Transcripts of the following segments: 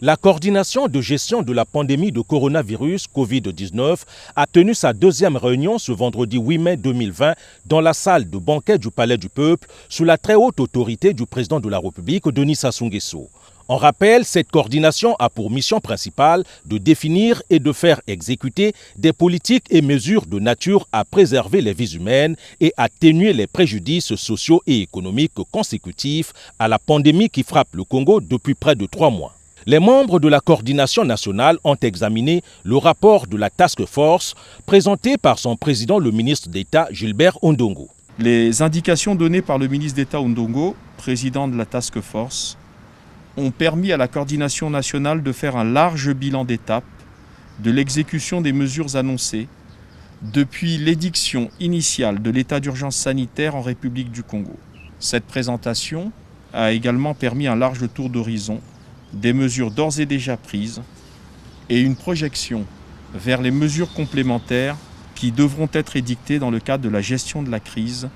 La coordination de gestion de la pandémie de coronavirus Covid-19 a tenu sa deuxième réunion ce vendredi 8 mai 2020 dans la salle de banquet du Palais du Peuple sous la très haute autorité du président de la République, Denis Sassou Nguesso. En rappel, cette coordination a pour mission principale de définir et de faire exécuter des politiques et mesures de nature à préserver les vies humaines et atténuer les préjudices sociaux et économiques consécutifs à la pandémie qui frappe le Congo depuis près de 3 mois. Les membres de la coordination nationale ont examiné le rapport de la Task Force présenté par son président, le ministre d'État Gilbert Ondongo. Les indications données par le ministre d'État Ondongo, président de la Task Force, ont permis à la coordination nationale de faire un large bilan d'étape de l'exécution des mesures annoncées depuis l'édiction initiale de l'état d'urgence sanitaire en République du Congo. Cette présentation a également permis un large tour d'horizon des mesures d'ores et déjà prises et une projection vers les mesures complémentaires qui devront être édictées dans le cadre de la gestion de la crise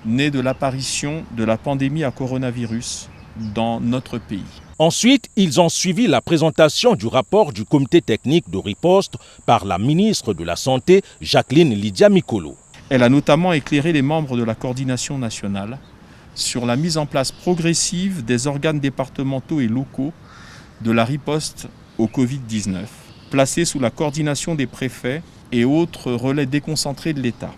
née de l'apparition de la pandémie à coronavirus dans notre pays. Ensuite, ils ont suivi la présentation du rapport du comité technique de riposte par la ministre de la Santé, Jacqueline Lydia Mikolo. Elle a notamment éclairé les membres de la coordination nationale sur la mise en place progressive des organes départementaux et locaux de la riposte au Covid-19, placés sous la coordination des préfets et autres relais déconcentrés de l'État.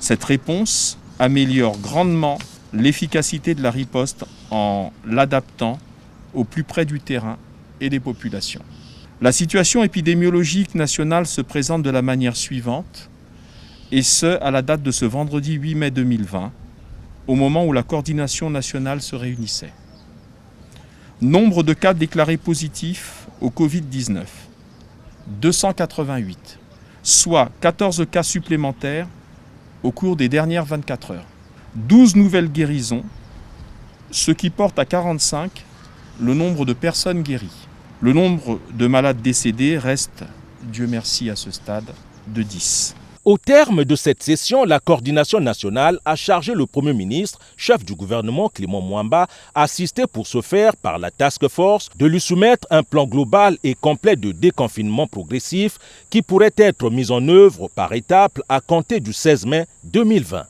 Cette réponse améliore grandement l'efficacité de la riposte en l'adaptant au plus près du terrain et des populations. La situation épidémiologique nationale se présente de la manière suivante, et ce, à la date de ce vendredi 8 mai 2020, au moment où la coordination nationale se réunissait. Nombre de cas déclarés positifs au Covid-19, 288, soit 14 cas supplémentaires au cours des dernières 24 heures. 12 nouvelles guérisons, ce qui porte à 45 le nombre de personnes guéries. Le nombre de malades décédés reste, Dieu merci à ce stade, de 10. Au terme de cette session, la coordination nationale a chargé le Premier ministre, chef du gouvernement Clément Mwamba, assisté pour ce faire par la Task Force, de lui soumettre un plan global et complet de déconfinement progressif qui pourrait être mis en œuvre par étapes à compter du 16 mai 2020.